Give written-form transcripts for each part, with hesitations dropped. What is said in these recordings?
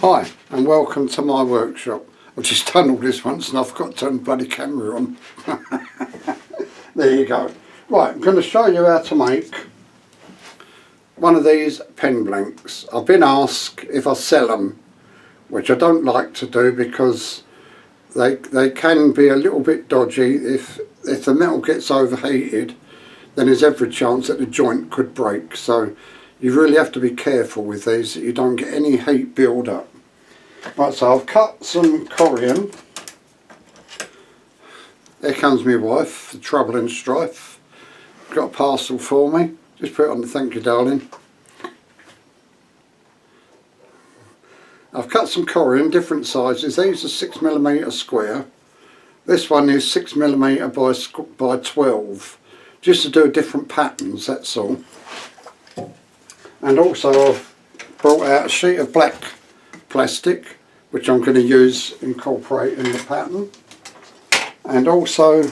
Hi and welcome to my workshop. I've just done all this once and I've got to turn the bloody camera on. There you go. Right, I'm going to show you how to make one of these pen blanks. I've been asked if I sell them, which I don't like to do because they can be a little bit dodgy. If the metal gets overheated, then there's every chance that the joint could break. So you really have to be careful with these that you don't get any heat build up. Right, so I've cut some corian. There comes my wife for trouble and strife. Got a parcel for me. Just put it on the thank you darling. I've cut some corian, different sizes. These are 6mm square. This one is 6mm by 12. Just to do different patterns, that's all. And also I've brought out a sheet of black plastic which I'm going to use incorporate in the pattern, and also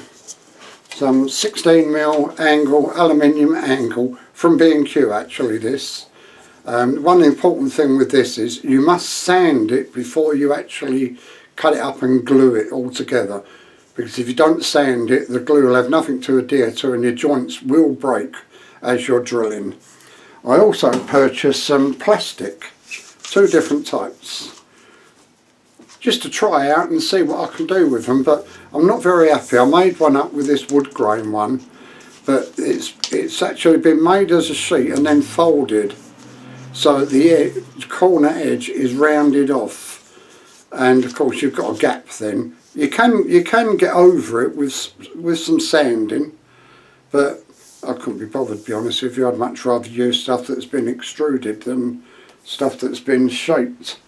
some 16mm angle, aluminium angle from B&Q actually this. One important thing with this is you must sand it before you actually cut it up and glue it all together, because if you don't sand it the glue will have nothing to adhere to and your joints will break as you're drilling. I also purchased some plastic, two different types, just to try out and see what I can do with them, but I'm not very happy. I made one up with this wood grain one, but it's actually been made as a sheet and then folded so the corner edge is rounded off, and of course you've got a gap then. You can get over it with some sanding, but I couldn't be bothered, to be honest with you. I'd much rather use stuff that's been extruded than stuff that's been shaped.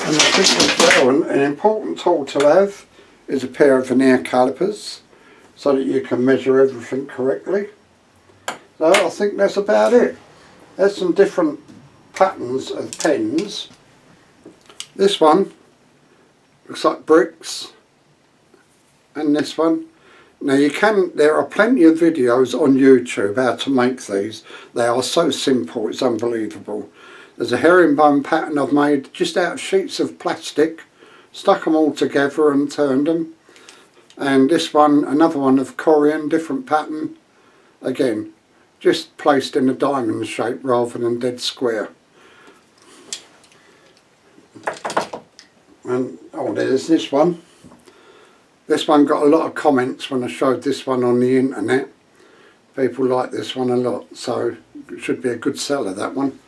And I think as well, an important tool to have is a pair of vernier calipers so that you can measure everything correctly. So I think that's about it. There's some different patterns of pens. This one looks like bricks, and this one. Now there are plenty of videos on YouTube how to make these. They are so simple, it's unbelievable. There's a herringbone pattern I've made just out of sheets of plastic, stuck them all together and turned them. And this one, another one of corian, different pattern. Again, just placed in a diamond shape rather than dead square. And oh, there's this one. This one got a lot of comments when I showed this one on the internet. People like this one a lot, so it should be a good seller, that one.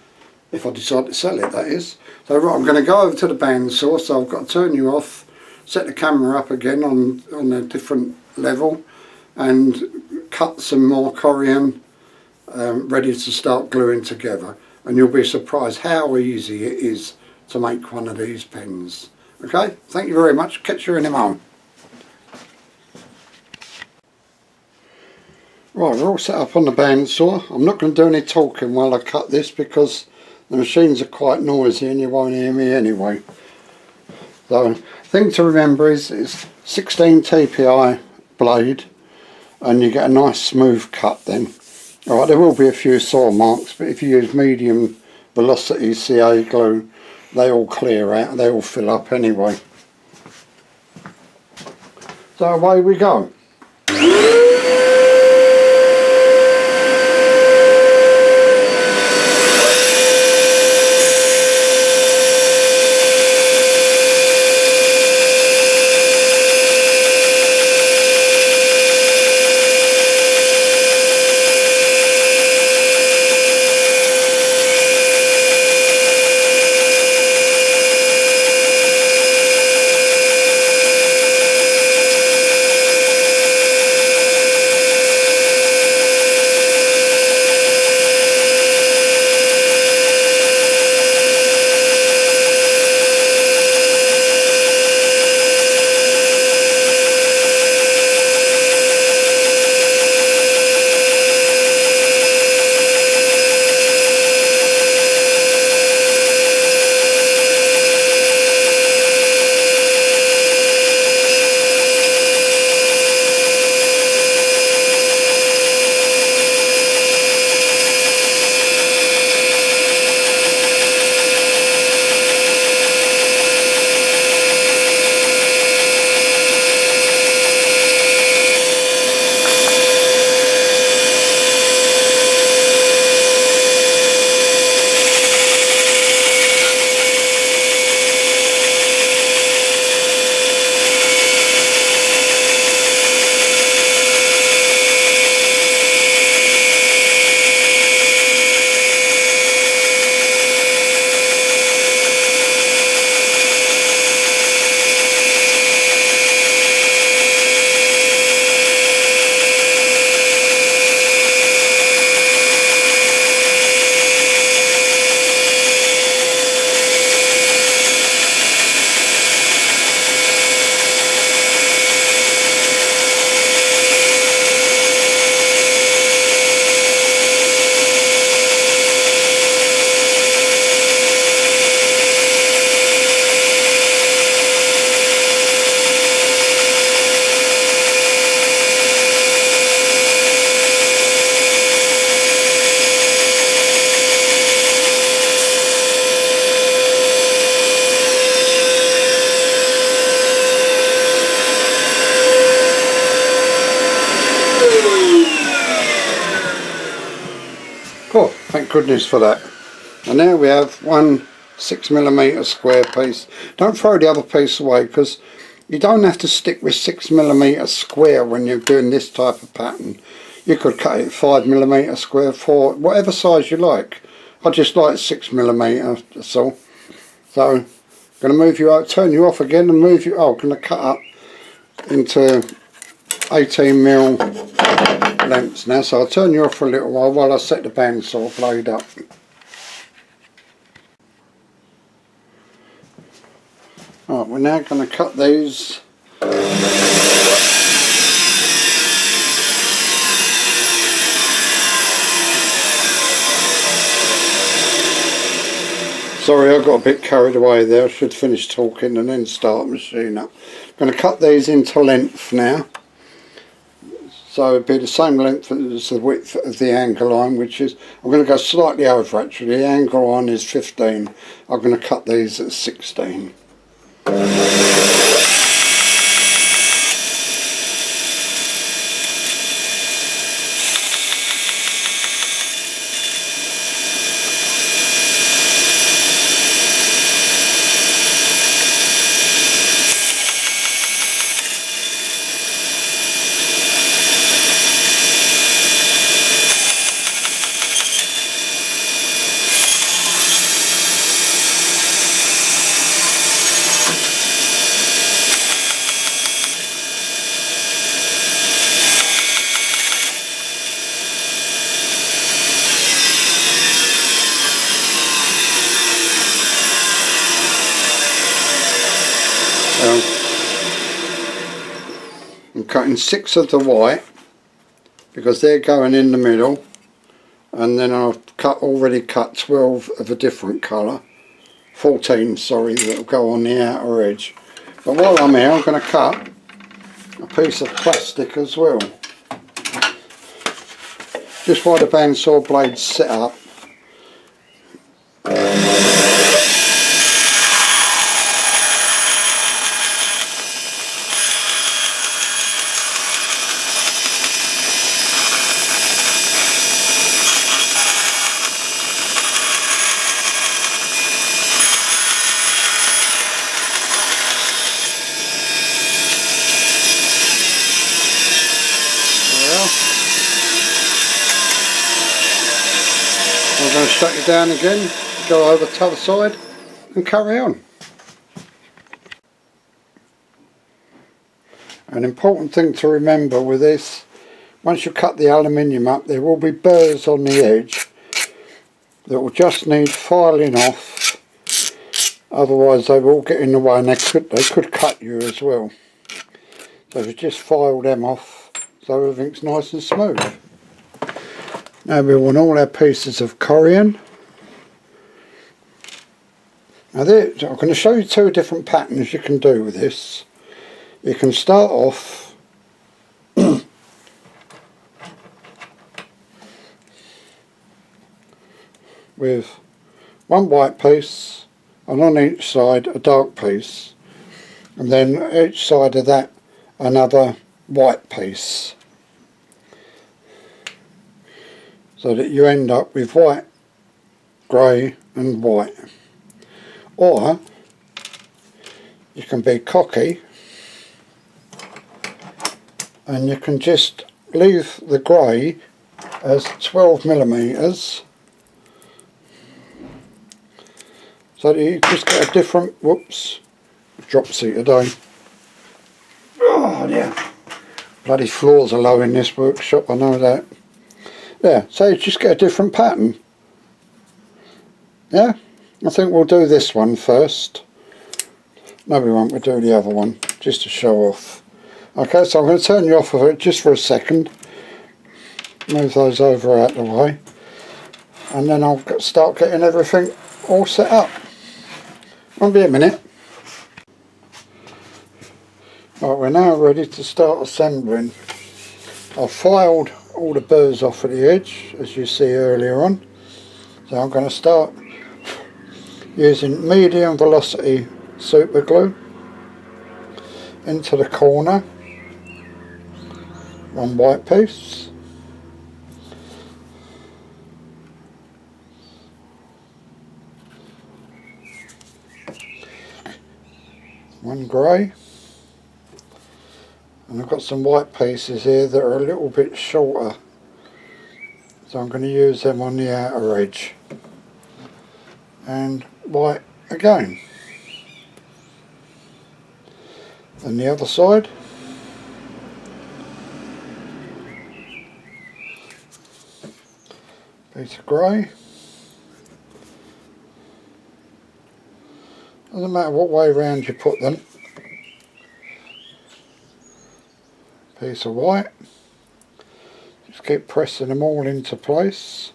If I decide to sell it, that is. So right, I'm going to go over to the bandsaw, so I've got to turn you off, set the camera up again on a different level, and cut some more corian ready to start gluing together. And you'll be surprised how easy it is to make one of these pens. Okay, thank you very much. Catch you in a moment. Right, we're all set up on the bandsaw. I'm not going to do any talking while I cut this because the machines are quite noisy and you won't hear me anyway. So, thing to remember is it's 16 TPI blade and you get a nice smooth cut then. Alright, there will be a few saw marks, but if you use medium velocity CA glue, they all clear out, they all fill up anyway. So away we go. Thank goodness for that. And now we have one 6mm square piece. Don't throw the other piece away, because you don't have to stick with 6mm square when you're doing this type of pattern. You could cut it 5mm square, for whatever size you like. I just like 6mm, that's all. So I'm going to move you out, turn you off again and move you. Oh, I'm going to cut up into 18mm lengths now, so I'll turn you off for a little while I set the bandsaw blade up. Right, we're now going to cut these. Sorry, I got a bit carried away there. I should finish talking and then start the machine up. I'm going to cut these into length now. So it'll be the same length as the width of the angle line, which is, I'm going to go slightly over actually. The angle line is 15. I'm going to cut these at 16. I'm cutting 6 of the white because they're going in the middle, and then I've already cut 12 of a different colour, 14 sorry, that will go on the outer edge. But while I'm here, I'm going to cut a piece of plastic as well, just while the bandsaw blade's set up. I'm going to shut you down again, go over to the other side and carry on. An important thing to remember with this, once you cut the aluminium up, there will be burrs on the edge that will just need filing off, otherwise they will get in the way and they could cut you as well. So you just file them off so everything's nice and smooth. Now we want all our pieces of corian. Now I'm going to show you 2 different patterns you can do with this. You can start off with one white piece and on each side a dark piece, and then each side of that another white piece, so that you end up with white, grey and white. Or you can be cocky and you can just leave the grey as 12mm, so that you just get a different, whoops, dropsy today. Oh dear, bloody floors are low in this workshop, I know that. Yeah, so you just get a different pattern. Yeah, I think we'll do this one first. No we won't, we'll do the other one just to show off. Okay, so I'm going to turn you off of it just for a second. Move those over out the way. And then I'll start getting everything all set up. Won't be a minute. Right, we're now ready to start assembling. I've filed all the burrs off at the edge, as you see earlier on. So I'm going to start using medium velocity super glue into the corner, one white piece, one grey, and I've got some white pieces here that are a little bit shorter, so I'm going to use them on the outer edge, and white again. And the other side, piece of grey. Doesn't matter what way round you put them. Piece of white. Just keep pressing them all into place.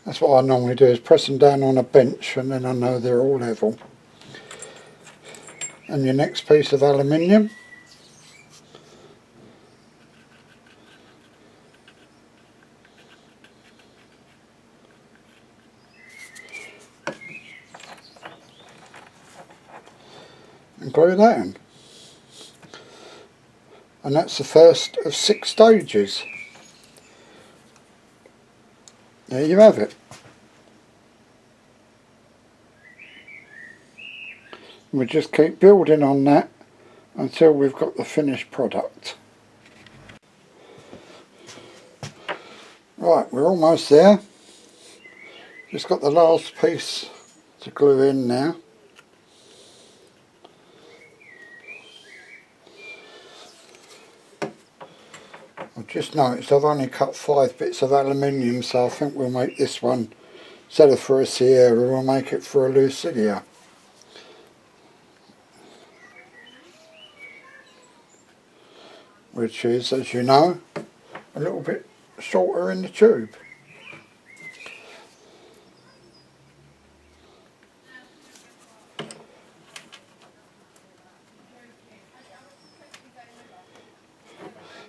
That's what I normally do, is press them down on a bench, and then I know they're all level. And your next piece of aluminium. And glue that in. And that's the first of 6 stages. There you have it. We just keep building on that until we've got the finished product. Right, we're almost there. Just got the last piece to glue in now. I've just noticed I've only cut 5 bits of aluminium, so I think we'll make this one, instead of for a Sierra, we'll make it for a Lucidia. Which is, as you know, a little bit shorter in the tube.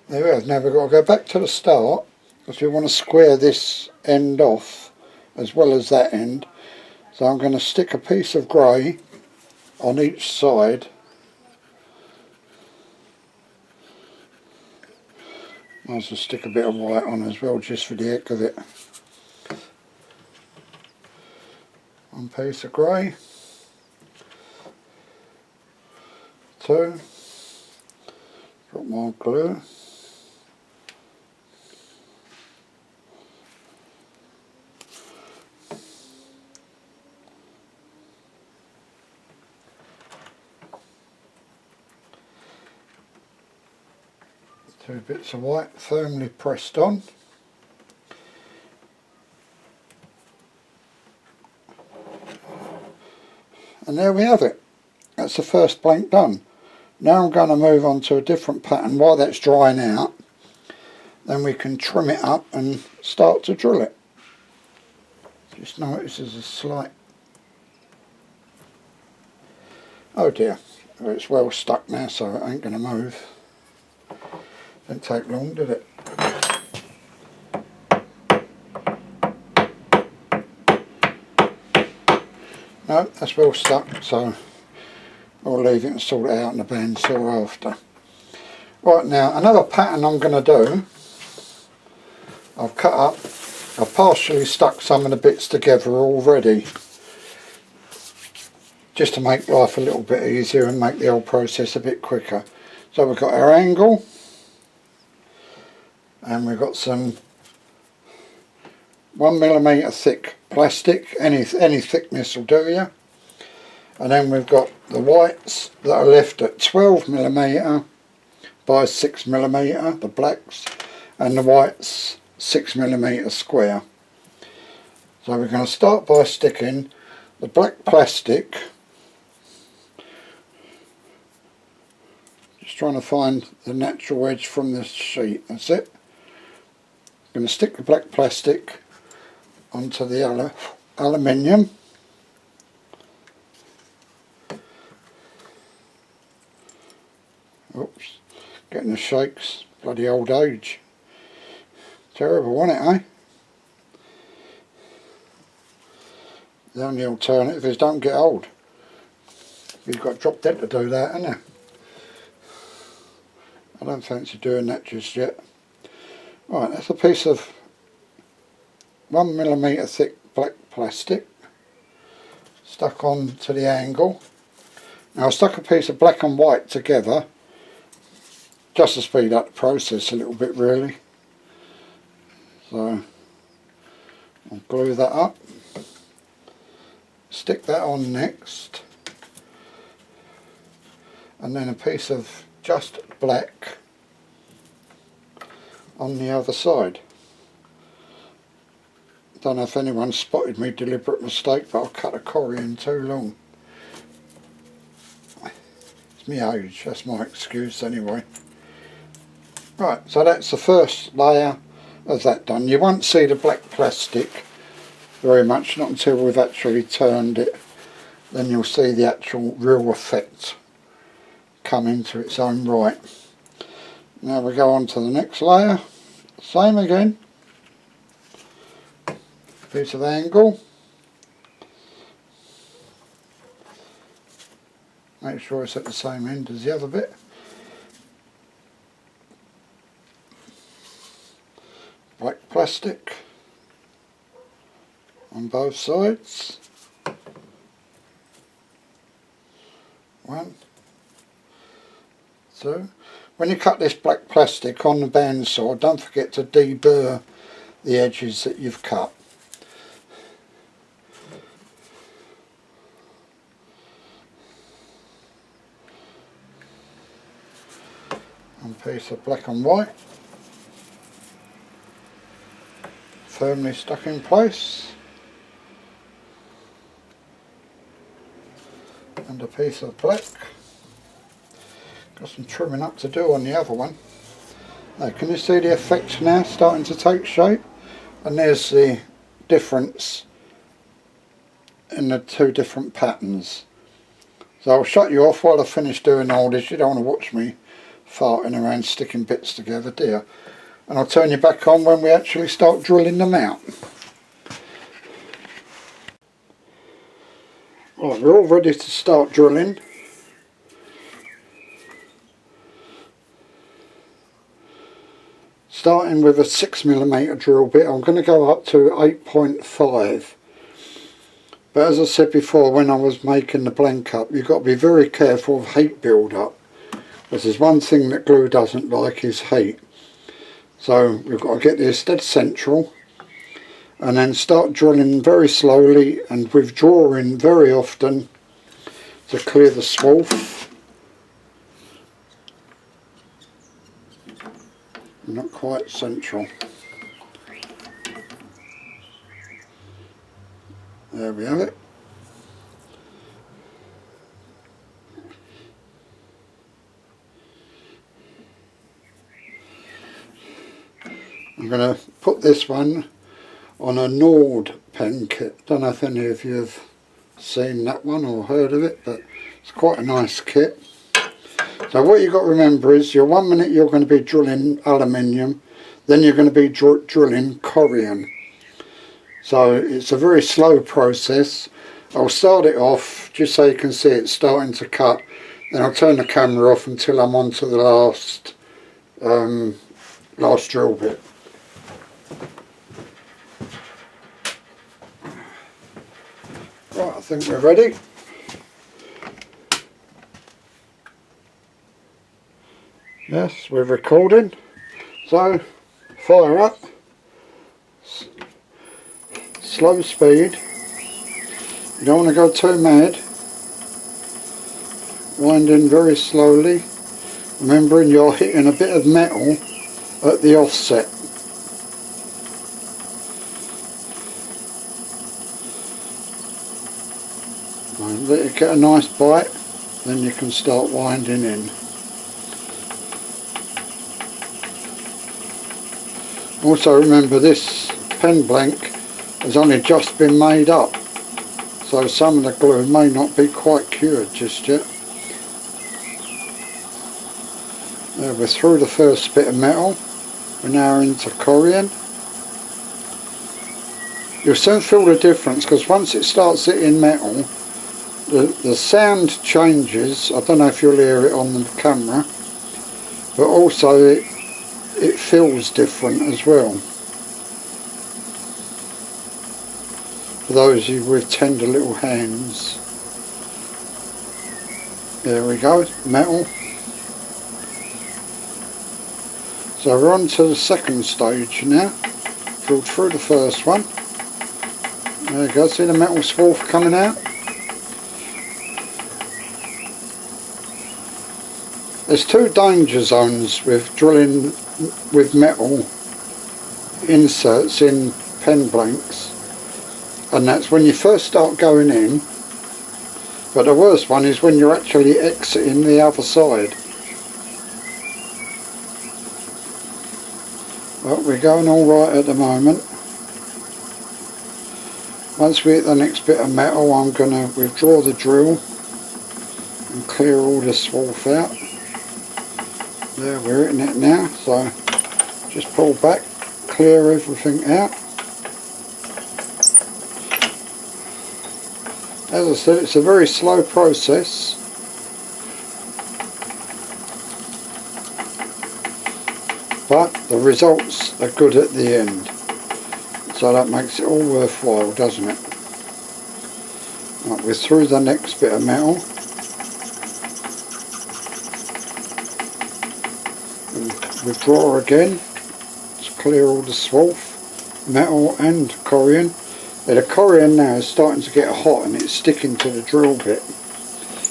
There we are. Now we've got to go back to the start, because we want to square this end off as well as that end. So I'm going to stick a piece of grey on each side. Might as well stick a bit of white on as well, just for the heck of it. One piece of grey. 2. Got more glue. Two bits of white firmly pressed on. And there we have it. That's the first blank done. Now I'm going to move on to a different pattern. While that's drying out, then we can trim it up and start to drill it. Just notice there's a slight... Oh dear, well, it's well stuck now, so it ain't going to move. Didn't take long, did it? No, that's well stuck, so we'll leave it and sort it out in the bandsaw after. Right, now another pattern I'm going to do, I've cut up, I've partially stuck some of the bits together already, just to make life a little bit easier and make the whole process a bit quicker. So we've got our angle, and we've got some 1mm thick plastic, any thickness will do you. And then we've got the whites that are left at 12mm by 6mm, the blacks, and the whites 6mm square. So we're going to start by sticking the black plastic, just trying to find the natural edge from this sheet, that's it. I'm going to stick the black plastic onto the aluminium. Oops, getting the shakes, bloody old age. Terrible, isn't it, eh? The only alternative is don't get old. You've got drop dead to do that, haven't you? I don't fancy doing that just yet. Right, that's a piece of 1mm thick black plastic. stuck on to the angle. Now I stuck a piece of black and white together just to speed up the process a little bit really. So I'll glue that up, stick that on next, and then a piece of just black on the other side. Don't know if anyone spotted me deliberate mistake, but I cut a corian too long. It's my age, that's my excuse anyway. Right, so that's the first layer of that done. You won't see the black plastic very much, not until we've actually turned it. Then you'll see the actual real effect come into its own right. Now we go on to the next layer. Same again. Piece of angle. Make sure it's at the same end as the other bit. Black plastic on both sides. One, two. When you cut this black plastic on the bandsaw, don't forget to deburr the edges that you've cut. One piece of black and white, firmly stuck in place, and a piece of black. Got some trimming up to do on the other one. Now can you see the effect now starting to take shape? And there's the difference in the two different patterns. So I'll shut you off while I finish doing all this. You don't want to watch me farting around sticking bits together, do you? And I'll turn you back on when we actually start drilling them out. Right, we're all ready to start drilling. Starting with a 6mm drill bit, I'm going to go up to 8.5. But as I said before, when I was making the blank up, you've got to be very careful of heat build up. Because there's one thing that glue doesn't like is heat. So we've got to get this dead central and then start drilling very slowly and withdrawing very often to clear the swarf. Not quite central. There we have it. I'm going to put this one on a Nord pen kit. Don't know if any of you have seen that one or heard of it, but it's quite a nice kit. So what you've got to remember is 1 minute you're going to be drilling aluminium, then you're going to be drilling corian. So it's a very slow process. I'll start it off just so you can see it starting to cut, then I'll turn the camera off until I'm on to the last drill bit. Right, I think we're ready. Yes, we're recording. So, fire up. Slow speed. You don't want to go too mad. Winding very slowly. Remembering you're hitting a bit of metal at the offset. And let it get a nice bite, then you can start winding in. Also remember, this pen blank has only just been made up, so some of the glue may not be quite cured just yet. There, we're through the first bit of metal. We're now into corian. You'll soon feel the difference, because once it starts hitting metal, the sound changes. I don't know if you'll hear it on the camera, but also it feels different as well. for those of you with tender little hands. There we go, metal. So we're on to the second stage now. Drilled through the first one. There you go, see the metal swarf coming out? There's two danger zones with drilling with metal inserts in pen blanks, and that's when you first start going in, but the worst one is when you're actually exiting the other side. But we're going alright at the moment. Once we hit the next bit of metal, I'm going to withdraw the drill and clear all the swarf out. There, we're hitting it now, so just pull back, clear everything out. As I said, it's a very slow process. But the results are good at the end. So that makes it all worthwhile, doesn't it? Right, we're through the next bit of metal. Withdraw again, just clear all the swarf, metal and corian. The corian now is starting to get hot and it's sticking to the drill bit,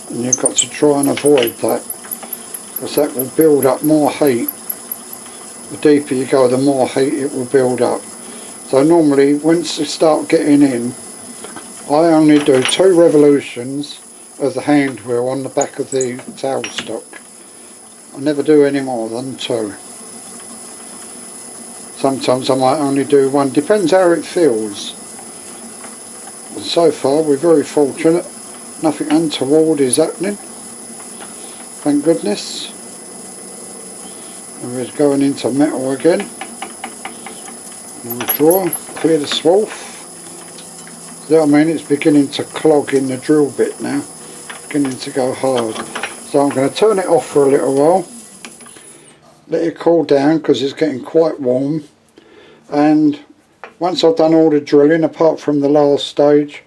and you've got to try and avoid that, because that will build up more heat. The deeper you go, the more heat it will build up. So normally once you start getting in, I only do 2 revolutions of the hand wheel on the back of the tailstock. I never do any more than 2. Sometimes I might only do 1, depends how it feels. And so far we're very fortunate, nothing untoward is happening, thank goodness. And we're going into metal again. Withdraw, clear the swarf. See what I mean? It's beginning to clog in the drill bit now, beginning to go hard. So I'm going to turn it off for a little while, let it cool down because it's getting quite warm, and once I've done all the drilling apart from the last stage,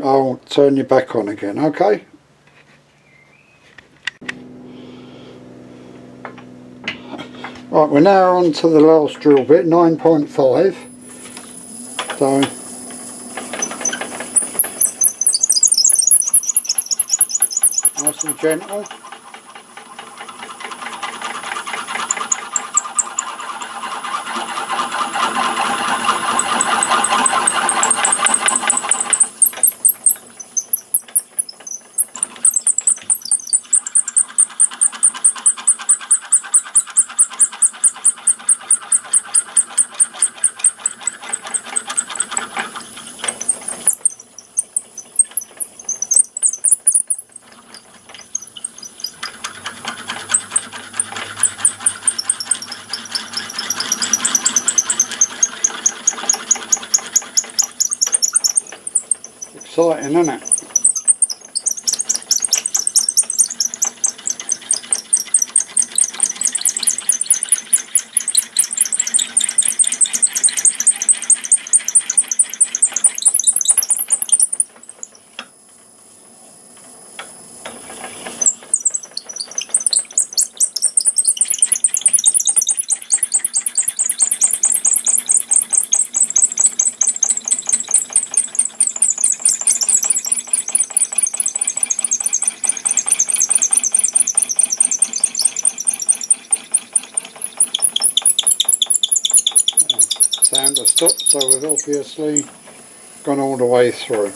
I'll turn you back on again, okay? Right, we're now on to the last drill bit, 9.5. So nice and gentle. Exciting, isn't it? Sound has stopped, so we've obviously gone all the way through.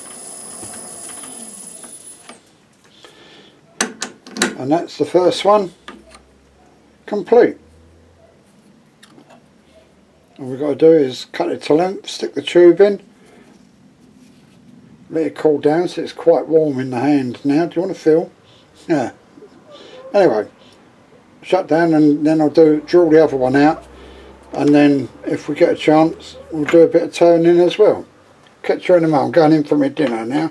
And that's the first one complete. All we've got to do is cut it to length, stick the tube in, let it cool down, so it's quite warm in the hand now. Do you want to feel? Yeah. Anyway, shut down and then I'll drill the other one out, and then if we get a chance we'll do a bit of turning as well. Catch you in a moment. I'm going in for my dinner now.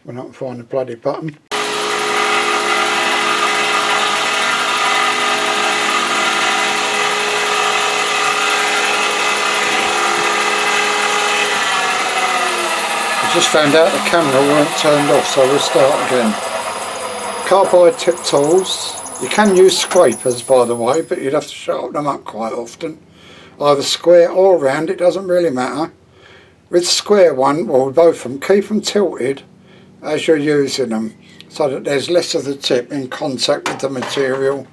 We're not finding the bloody button. Just found out the camera weren't turned off, so we'll start again. Carbide tip tools. You can use scrapers, by the way, but you'd have to sharpen them up quite often. Either square or round, it doesn't really matter. With square one, well, with both of them, keep them tilted as you're using them, so that there's less of the tip in contact with the material.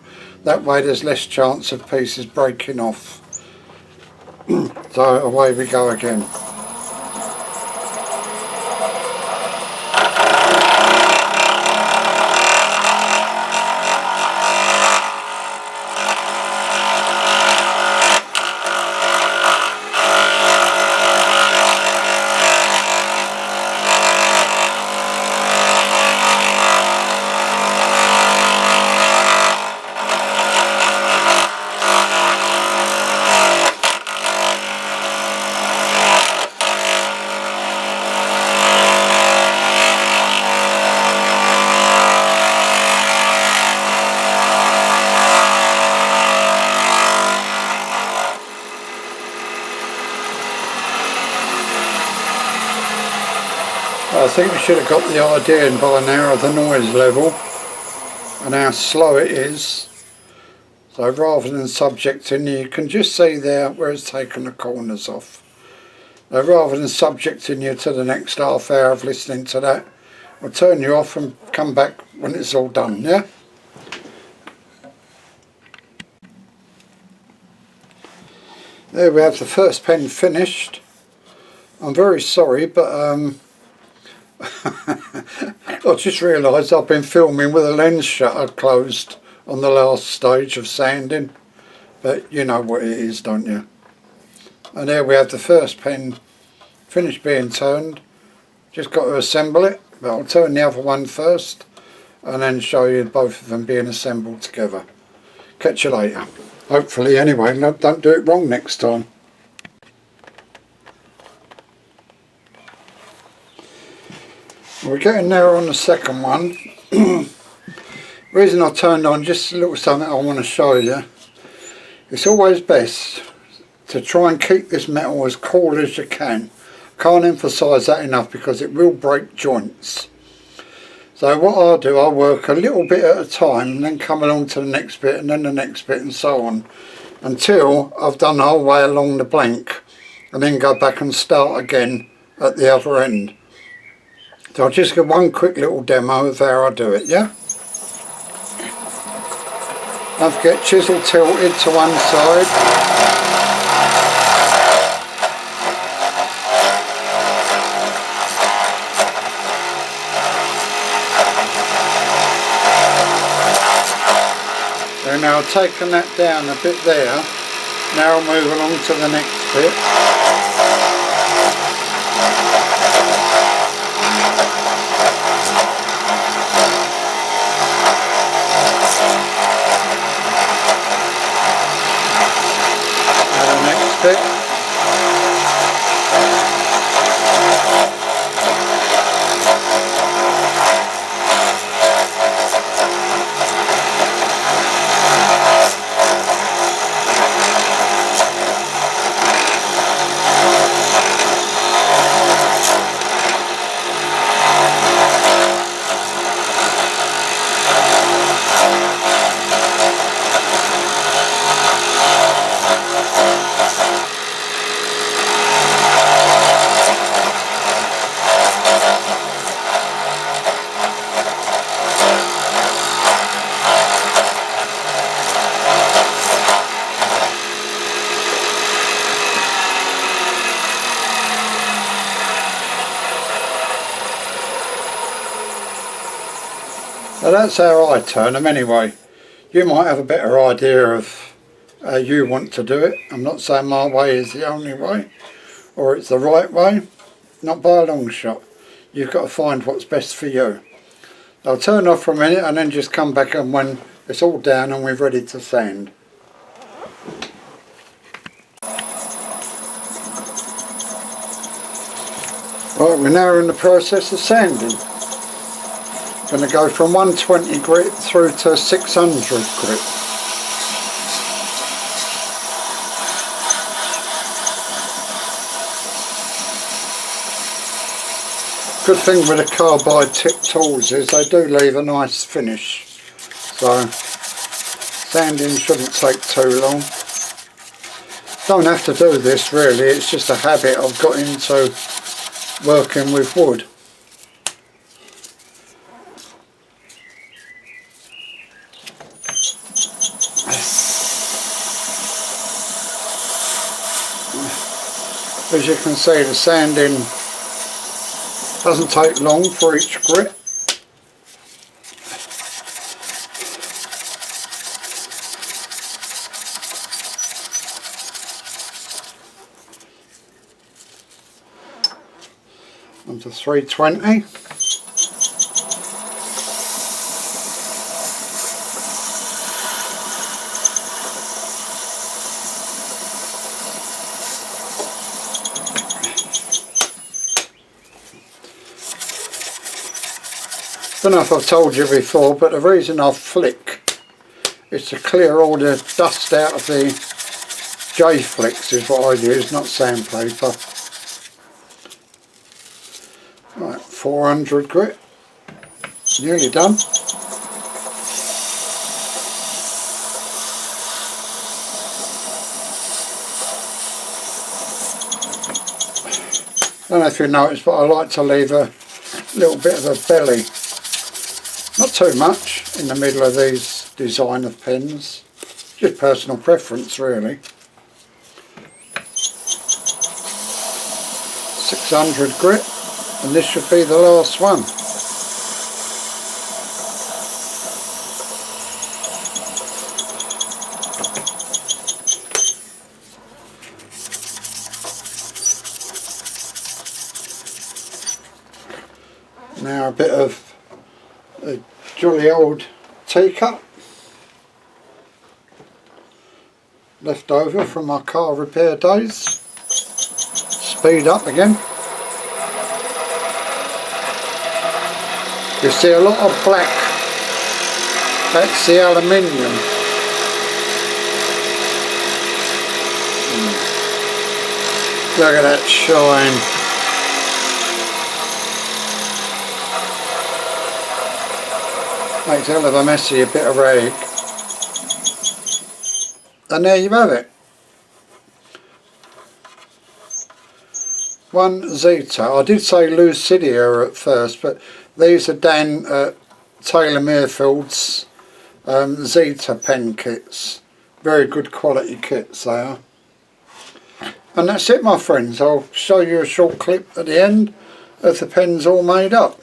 That way there's less chance of pieces breaking off. So away we go again. I think we should have got the idea in by now of the noise level and how slow it is. So rather than subjecting, you can just see there where it's taken the corners off. Now rather than subjecting you to the next half hour of listening to that, I'll turn you off and come back when it's all done, yeah? There we have the first pen finished. I'm very sorry, but I just realised I've been filming with a lens shutter closed on the last stage of sanding, but you know what it is, don't you? And there we have the first pen finished being turned. Just got to assemble it, but I'll turn the other one first and then show you both of them being assembled together. Catch you later. Hopefully anyway, don't do it wrong next time. We're getting there on the second one. Reason I turned on, just a little something I want to show you. It's always best to try and keep this metal as cool as you can. Can't emphasise that enough because it will break joints. So what I'll do, I'll work a little bit at a time and then come along to the next bit and then the next bit and so on, until I've done the whole way along the blank, and then go back and start again at the other end. So I'll just get one quick little demo of how I do it, yeah? Don't forget, chisel tilted to one side. So now I've taken that down a bit there. Now I'll move along to the next bit. Bit. So that's how I turn them anyway. You might have a better idea of how you want to do it. I'm not saying my way is the only way or it's the right way, not by a long shot. You've got to find what's best for you. I'll turn off for a minute and then just come back on when it's all down and we're ready to sand. Right, we're now in the process of sanding. Going to go from 120 grit through to 600 grit. Good thing with the carbide tip tools is they do leave a nice finish, so sanding shouldn't take too long. Don't have to do this really, it's just a habit I've got into working with wood. As you can see, the sanding doesn't take long for each grit. Onto 320. I don't know if I've told you before, but the reason I flick is to clear all the dust out of the J-flicks is what I use, not sandpaper. Right, 400 grit, nearly done. I don't know if you noticed, but I like to leave a little bit of a belly. Not too much in the middle of these design of pens, just personal preference really. 600 grit, and this should be the last one. Now a bit of a jolly old teacup left over from my car repair days. Speed up again. You see a lot of black, that's the alaminium. Look at that shine. Makes a hell of a messy a bit of rag. And there you have it. One Zeta. I did say Lucidia at first, but these are Dan Taylor Mearfield's Zeta pen kits. Very good quality kits they are. And that's it, my friends. I'll show you a short clip at the end of the pens all made up.